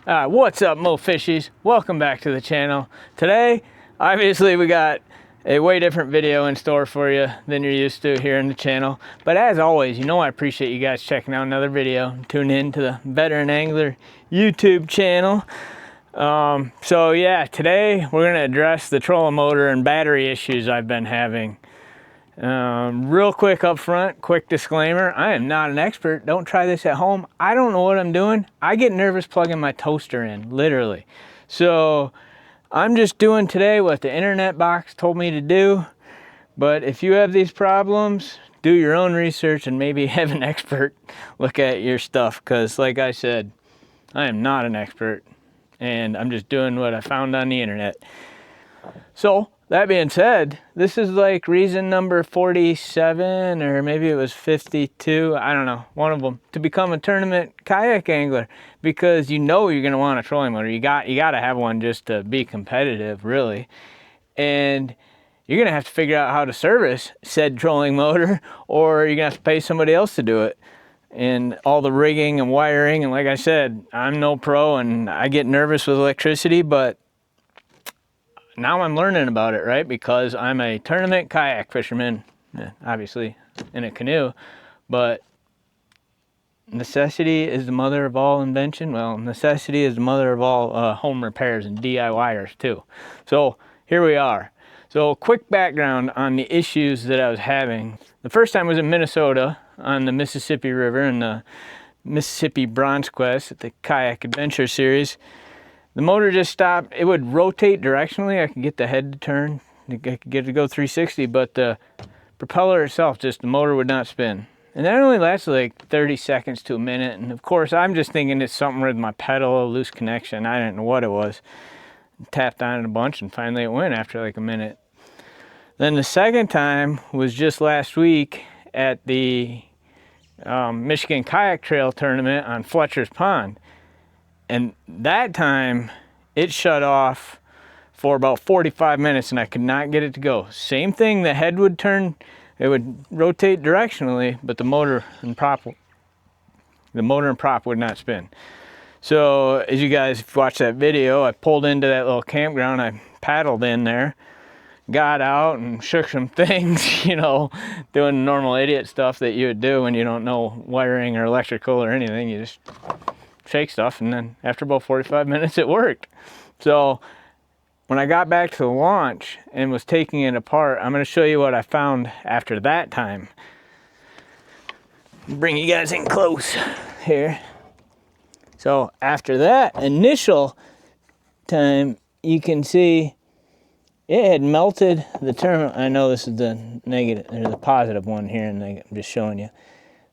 What's up, Mo Fishies? Welcome back to the channel. Today, obviously, we got a way different video in store for you than you're used to here in the channel. But as always, you know I appreciate you guys checking out another video. Tune in to the Veteran Angler YouTube channel. So yeah, today we're going to address the trolling motor and battery issues I've been having. Real quick up front, quick disclaimer, I am not an expert. Don't try this at home. I don't know what I'm doing. I get nervous plugging my toaster in, literally. So I'm just doing today what the internet box told me to do. But if you have these problems, do your own research and maybe have an expert look at your stuff. Because like I said, I am not an expert and I'm just doing what I found on the internet. So that being said, this is like reason number 47 or maybe it was 52, I don't know, one of them, to become a tournament kayak angler, because you know you're going to want a trolling motor. You got to have one just to be competitive, really. And you're going to have to figure out how to service said trolling motor, or you're going to have to pay somebody else to do it. And all the rigging and wiring, and like I said, I'm no pro and I get nervous with electricity, but now I'm learning about it, right? Because I'm a tournament kayak fisherman, obviously in a canoe, but necessity is the mother of all invention. Well, necessity is the mother of all home repairs and DIYers too. So here we are. So quick background on the issues that I was having. The first time was in Minnesota on the Mississippi River in the Mississippi Bronze Quest at the Kayak Adventure Series. The motor just stopped. It would rotate directionally. I could get the head to turn. I could get it to go 360, but the propeller itself, just the motor would not spin. And that only lasted like 30 seconds to a minute. And of course, I'm just thinking it's something with my pedal, a loose connection. I didn't know what it was. Tapped on it a bunch and finally it went after like a minute. Then the second time was just last week at the Michigan Kayak Trail Tournament on Fletcher's Pond. And that time, it shut off for about 45 minutes and I could not get it to go. Same thing, the head would turn, it would rotate directionally, but the motor and prop would not spin. So as you guys watch that video, I pulled into that little campground, I paddled in there, got out and shook some things, you know, doing normal idiot stuff that you would do when you don't know wiring or electrical or anything. You just shake stuff, and then after about 45 minutes it worked. So when I got back to the launch and was taking it apart, I'm going to show you what I found after that time. Bring you guys in close here. So after that initial time, you can see it had melted the terminal. I know this is the negative, or the positive one here, and I'm just showing you.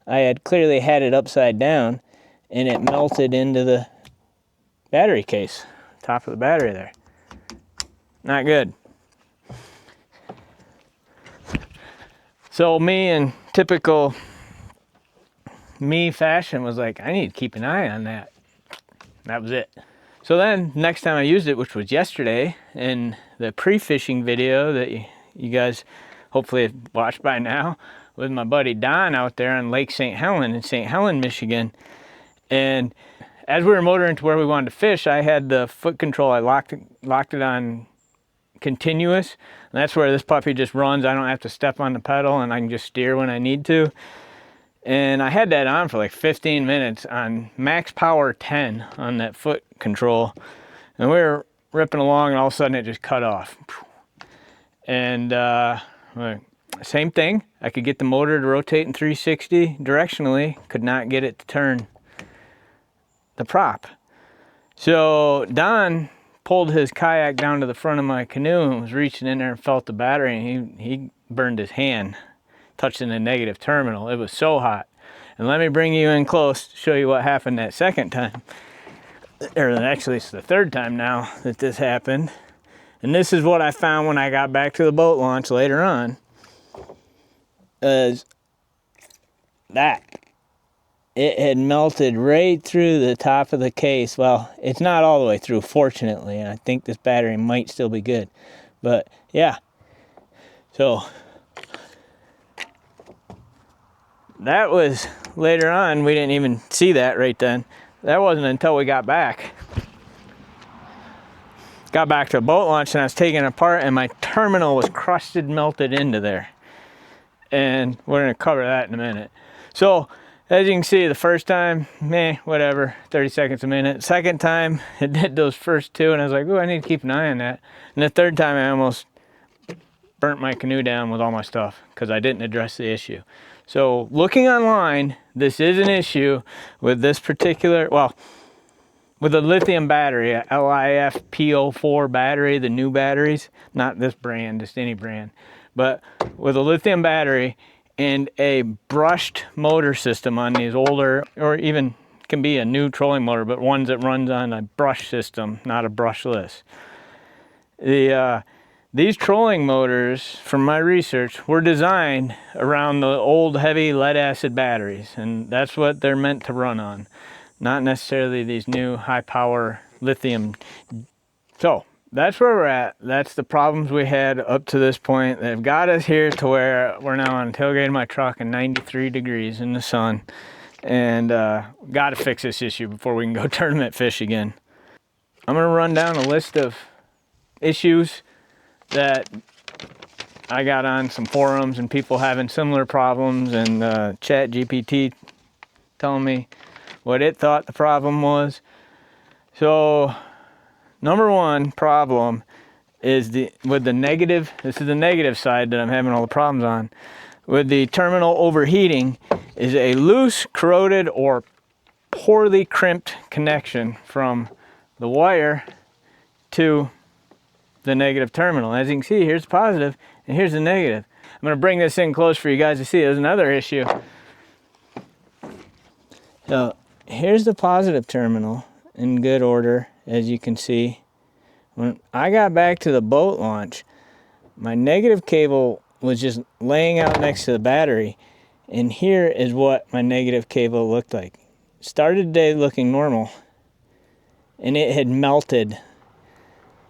I had clearly had it upside down and it melted into the battery case, top of the battery there. Not good. So me, in typical me fashion, was like, I need to keep an eye on that. That was it. So then next time I used it, which was yesterday, in the pre-fishing video that you guys hopefully have watched by now, with my buddy Don out there on Lake St. Helen in St. Helen, Michigan. And as we were motoring to where we wanted to fish, I had the foot control. I locked it on continuous. And that's where this puppy just runs. I don't have to step on the pedal and I can just steer when I need to. And I had that on for like 15 minutes on max power 10 on that foot control. And we were ripping along and all of a sudden it just cut off. And same thing. I could get the motor to rotate in 360 directionally. Could not get it to turn the prop. So Don pulled his kayak down to the front of my canoe and was reaching in there and felt the battery, and he burned his hand touching the negative terminal. It was so hot. And let me bring you in close to show you what happened that second time. Or actually it's the third time now that this happened. And this is what I found when I got back to the boat launch later on. Is that it had melted right through the top of the case. Well, it's not all the way through, fortunately, and I think this battery might still be good. But yeah, so that was later on. We didn't even see that right then. That wasn't until we got back. got back to the boat launch and I was taking it apart and my terminal was crusted, melted into there. And we're gonna cover that in a minute. So as you can see, the first time, whatever, 30 seconds a minute. Second time, it did those first two and I was like, oh, I need to keep an eye on that. And the third time I almost burnt my canoe down with all my stuff because I didn't address the issue. So looking online, this is an issue with this particular, well, with a lithium battery, a LiFePO4 battery, the new batteries, not this brand, just any brand, but with a lithium battery and a brushed motor system on these older, or even can be a new trolling motor, but ones that runs on a brush system, not a brushless. These trolling motors, from my research, were designed around the old heavy lead acid batteries, and that's what they're meant to run on, not necessarily these new high power lithium. So that's where we're at. That's the problems we had up to this point. They've got us here to where we're now on the tailgate of my truck in 93 degrees in the sun, and got to fix this issue before we can go tournament fish again. I'm gonna run down a list of issues that I got on some forums and people having similar problems, and Chat GPT telling me what it thought the problem was. So number one problem is with the negative, this is the negative side that I'm having all the problems on, with the terminal overheating, is a loose, corroded, or poorly crimped connection from the wire to the negative terminal. As you can see, here's the positive and here's the negative. I'm going to bring this in close for you guys to see. There's another issue. So here's the positive terminal in good order, as you can see. When I got back to the boat launch, my negative cable was just laying out next to the battery, and here is what my negative cable looked like. Started the day looking normal, and it had melted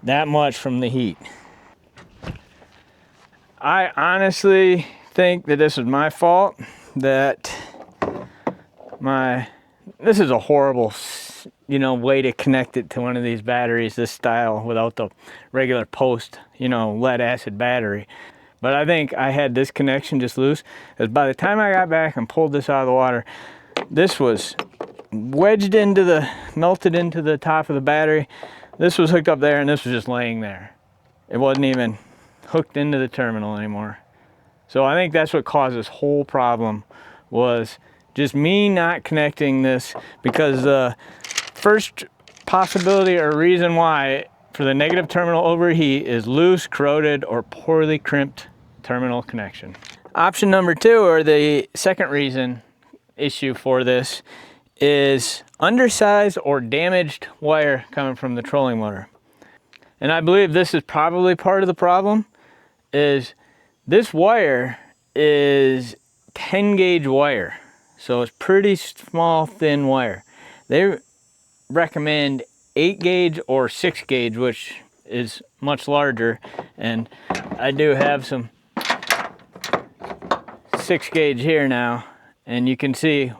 that much from the heat. I honestly think that this was my fault, that this is a horrible, way to connect it to one of these batteries this style without the regular post, lead acid battery. But I think I had this connection just loose, because by the time I got back and pulled this out of the water, this was wedged melted into the top of the battery. This was hooked up there and this was just laying there. It wasn't even hooked into the terminal anymore. So I think that's what caused this whole problem, was just me not connecting this, because the first possibility or reason why for the negative terminal overheat is loose, corroded, or poorly crimped terminal connection. Option number two, or the second issue for this, is undersized or damaged wire coming from the trolling motor. And I believe this is probably part of the problem, is this wire is 10 gauge wire. So it's pretty small, thin wire. They recommend 8 gauge or 6 gauge, which is much larger. And I do have some 6 gauge here now, and you can see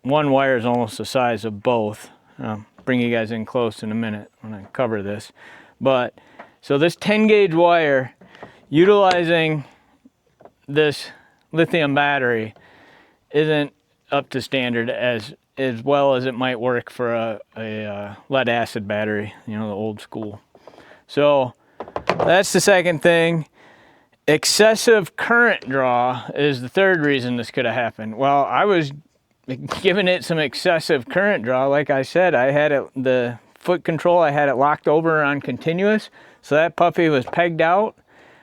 one wire is almost the size of both. I'll bring you guys in close in a minute when I cover this. But so this 10 gauge wire, utilizing this lithium battery, isn't up to standard as well as it might work for a lead acid battery, the old school. So that's the second thing. Excessive current draw is the third reason this could have happened. Well, I was giving it some excessive current draw. Like I said, I had the foot control, I had it locked over on continuous. So that puppy was pegged out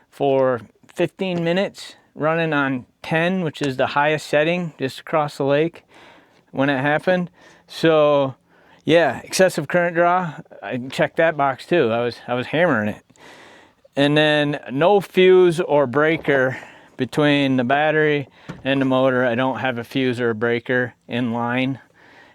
for 15 minutes, running on 10, which is the highest setting just across the lake when it happened. So yeah, excessive current draw, I checked that box too. I was hammering it. And then no fuse or breaker between the battery and the motor. I don't have a fuse or a breaker in line,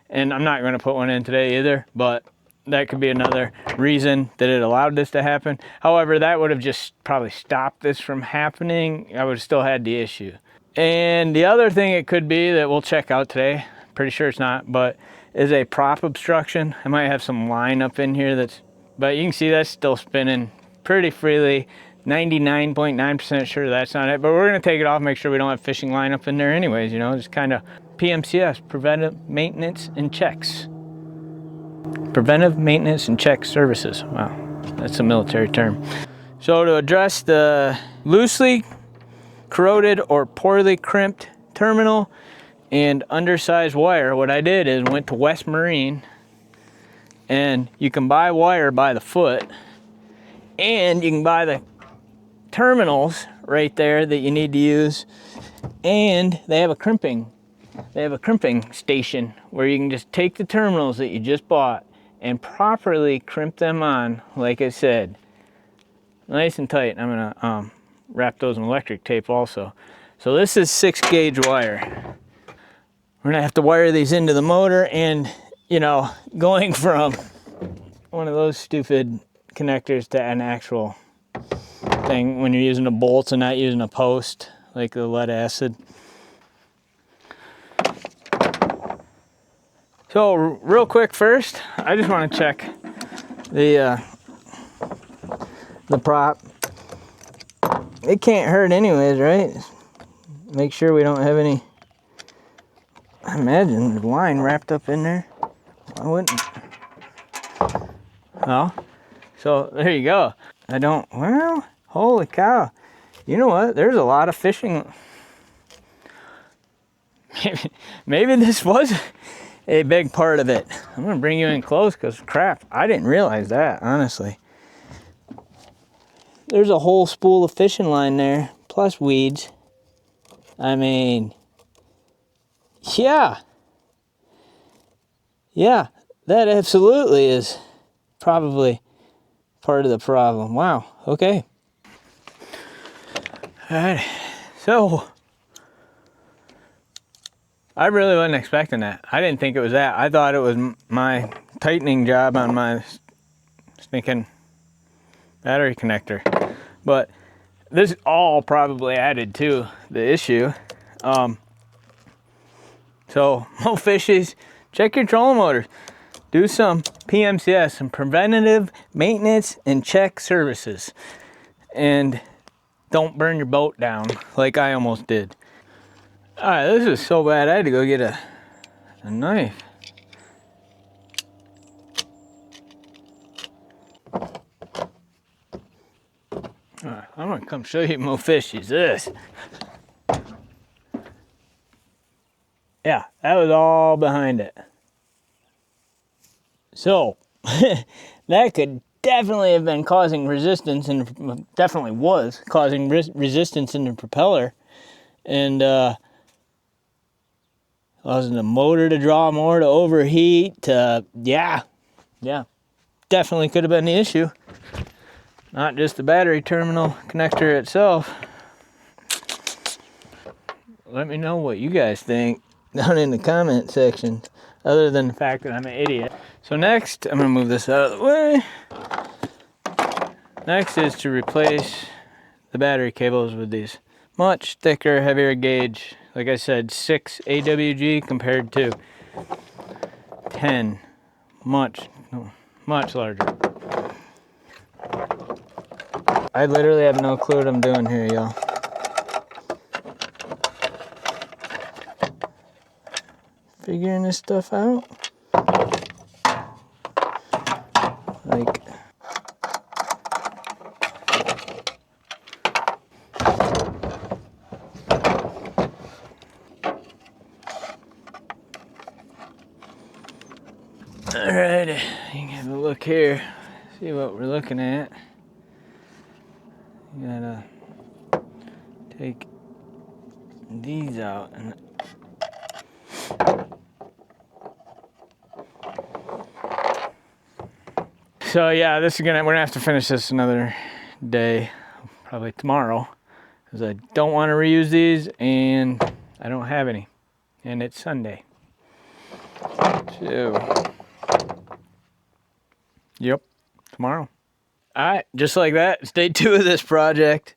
and I'm not going to put one in today either, but that could be another reason that it allowed this to happen. However, that would have just probably stopped this from happening. I would have still had the issue. And the other thing it could be that we'll check out today, pretty sure it's not, but is a prop obstruction. I might have some line up in here that's But you can see that's still spinning pretty freely. 99.9% sure that's not it, but we're gonna take it off, make sure we don't have fishing line up in there anyways, you know, just kind of PMCS, preventive maintenance and checks. Preventive maintenance and check services. Wow, that's a military term. So to address the loosely corroded or poorly crimped terminal and undersized wire, what I did is went to West Marine, and you can buy wire by the foot, and you can buy the terminals right there that you need to use, and they have a crimping station where you can just take the terminals that you just bought and properly crimp them on, like I said, nice and tight. I'm gonna wrap those in electric tape also. So this is 6-gauge wire. We're gonna have to wire these into the motor, and you know, going from one of those stupid connectors to an actual thing when you're using a bolt and not using a post like the lead acid. So real quick first, I just want to check the prop. It can't hurt anyways, right? Make sure we don't have any, I imagine there's line wrapped up in there. I wouldn't. Oh, so there you go. Well, holy cow. You know what? There's a lot of fishing. Maybe this was a big part of it. I'm gonna bring you in close because crap, I didn't realize that, honestly. There's a whole spool of fishing line there, plus weeds. I mean, yeah, that absolutely is probably part of the problem. Wow, okay. All right, so I really wasn't expecting that. I didn't think it was that. I thought it was my tightening job on my stinking battery connector. But this all probably added to the issue. So, Fishies, check your trolling motors. Do some PMCS, some preventive maintenance and check services. And don't burn your boat down like I almost did. All right, this is so bad I had to go get a knife. All right, I'm gonna come show you more Fishies. This. Yeah, that was all behind it. So, that could definitely have been causing resistance, and definitely was causing resistance in the propeller, and causing the motor to draw more, to overheat, to, yeah, definitely could have been the issue. Not just the battery terminal connector itself. Let me know what you guys think down in the comment section, other than the fact that I'm an idiot. So next, I'm gonna move this out of the way. Next is to replace the battery cables with these much thicker, heavier gauge, like I said, 6 AWG compared to 10, much larger. I literally have no clue what I'm doing here, y'all. Figuring this stuff out. Like, alright, you can have a look here, see what we're looking at. You gotta take these out and so yeah, we're gonna have to finish this another day, probably tomorrow, because I don't want to reuse these and I don't have any, and it's Sunday. So, yep, tomorrow. All right, just like that, it's day 2 of this project.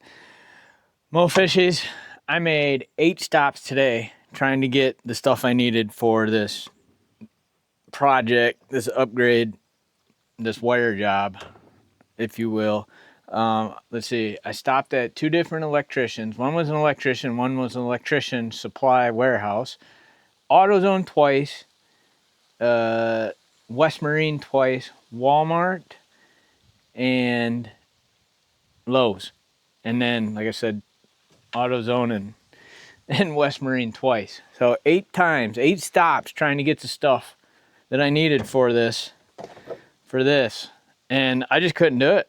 Fishies, I made 8 stops today trying to get the stuff I needed for this project, this upgrade, this wire job, if you will. Let's see, I stopped at 2 different electricians. One was an electrician, one was an electrician supply warehouse. AutoZone twice, West Marine twice, Walmart, and Lowe's. And then, like I said, AutoZone and West Marine twice. So 8 times, 8 stops trying to get the stuff that I needed for this. And I just couldn't do it.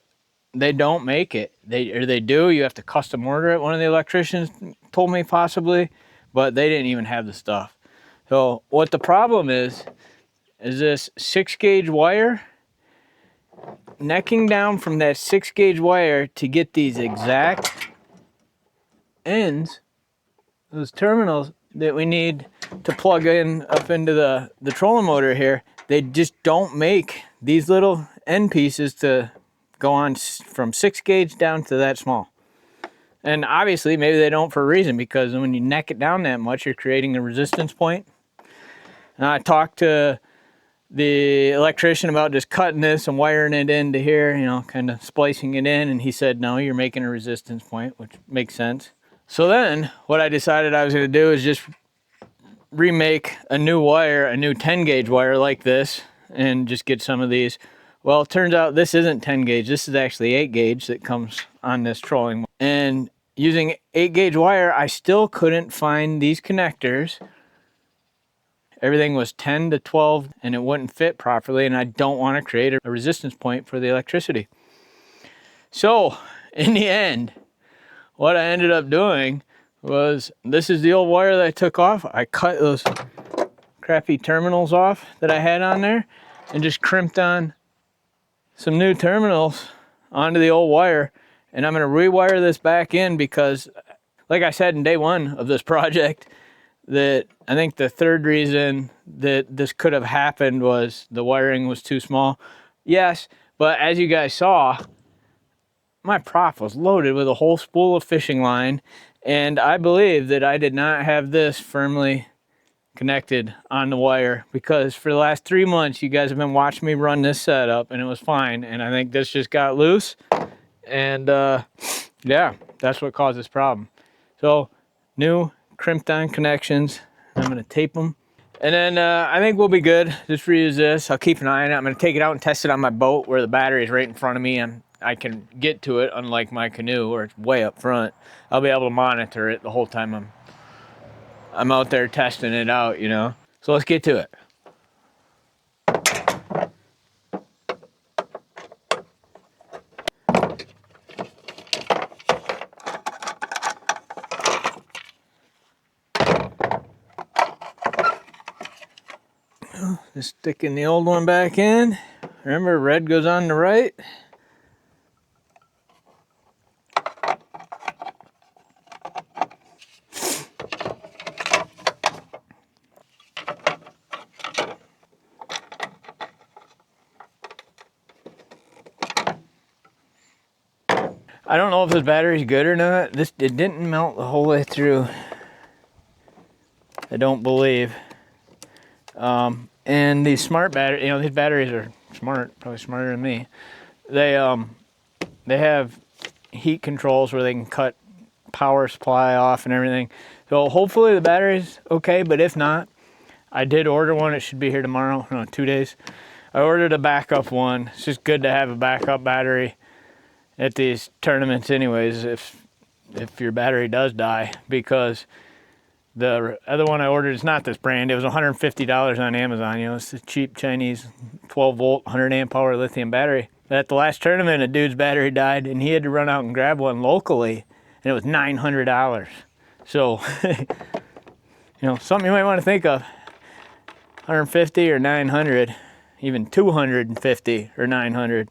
They don't make it. They do. You have to custom order it. One of the electricians told me possibly, but they didn't even have the stuff. So what the problem is this 6-gauge wire, necking down from that 6-gauge wire to get these exact ends, those terminals that we need to plug in up into the trolling motor here. They just don't make these little end pieces to go on from 6-gauge down to that small. And obviously maybe they don't for a reason, because when you neck it down that much, you're creating a resistance point. And I talked to the electrician about just cutting this and wiring it into here, you know, kind of splicing it in, and he said no, you're making a resistance point, which makes sense. So then what I decided I was going to do is just remake a new wire, a new 10-gauge wire like this, and just get some of these. Well, it turns out this isn't 10 gauge. This is actually 8-gauge that comes on this trolling. And using 8-gauge wire, I still couldn't find these connectors. Everything was 10 to 12 and it wouldn't fit properly, and I don't want to create a resistance point for the electricity. So in the end, what I ended up doing was, this is the old wire that I took off. I cut those crappy terminals off that I had on there and just crimped on some new terminals onto the old wire, and I'm going to rewire this back in, because like I said in day 1 of this project, that I think the third reason that this could have happened was the wiring was too small. Yes, but as you guys saw, my prop was loaded with a whole spool of fishing line, and I believe that I did not have this firmly connected on the wire, because for the last 3 months you guys have been watching me run this setup and it was fine, and I think this just got loose, and yeah, that's what caused this problem. So new crimped on connections, I'm going to tape them, and then I think we'll be good. Just reuse this. I'll keep an eye on it. I'm going to take it out and test it on my boat where the battery is right in front of me and I can get to it, unlike my canoe where it's way up front. I'll be able to monitor it the whole time I'm out there testing it out, you know. So let's get to it. Just sticking the old one back in. Remember, red goes on the right. I don't know if this battery's good or not. It didn't melt the whole way through, I don't believe. And these smart batteries, you know, these batteries are smart, probably smarter than me. They have heat controls where they can cut power supply off and everything. So hopefully the battery's okay, but if not, I did order one. It should be here tomorrow, no, 2 days. I ordered a backup one. It's just good to have a backup battery at these tournaments anyways, if your battery does die, because the other one I ordered is not this brand. It was $150 on Amazon. You know, it's a cheap Chinese 12-volt, 100-amp-hour lithium battery. But at the last tournament, a dude's battery died, and he had to run out and grab one locally, and it was $900. So, you know, something you might want to think of. 150 or 900, even 250 or 900.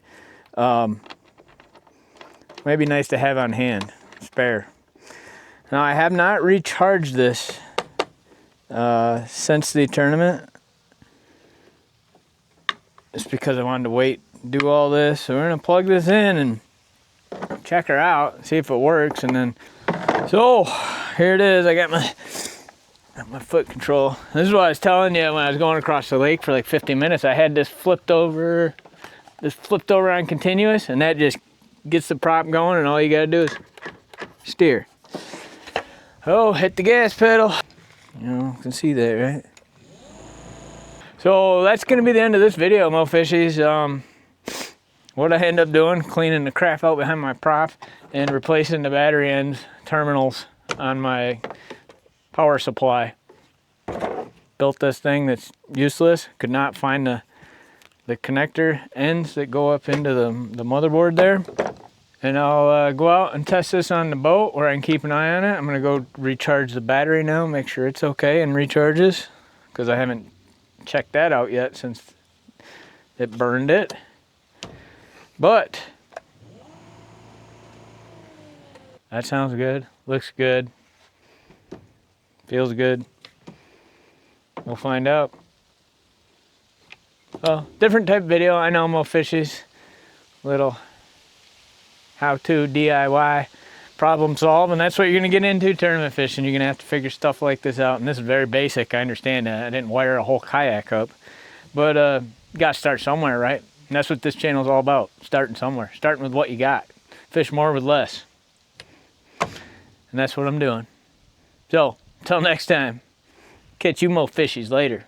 Might be nice to have on hand, spare. Now, I have not recharged this since the tournament. Just because I wanted to wait, do all this. So we're gonna plug this in and check her out, see if it works, and then, so here it is. I got my foot control. This is what I was telling you when I was going across the lake for like 50 minutes. I had this flipped over just flipped over on continuous, and that just gets the prop going, and all you gotta do is steer. Oh, hit the gas pedal. You know, you can see that, right? So that's gonna be the end of this video, Mo Fishies. What I end up doing, cleaning the crap out behind my prop and replacing the battery end terminals on my power supply. Built this thing that's useless, could not find the connector ends that go up into the motherboard there. And I'll go out and test this on the boat where I can keep an eye on it. I'm gonna go recharge the battery now, make sure it's okay and recharges, because I haven't checked that out yet since it burned it. But that sounds good, looks good, feels good. We'll find out. Well, different type of video. I know, Mo Fishies. Little how-to DIY problem solve, and that's what you're gonna get into tournament fishing. You're gonna have to figure stuff like this out, and this is very basic. I understand that. I didn't wire a whole kayak up, but you gotta start somewhere, right? And that's what this channel is all about, starting somewhere, starting with what you got. Fish more with less. And that's what I'm doing. So, until next time, catch you Mo Fishies later.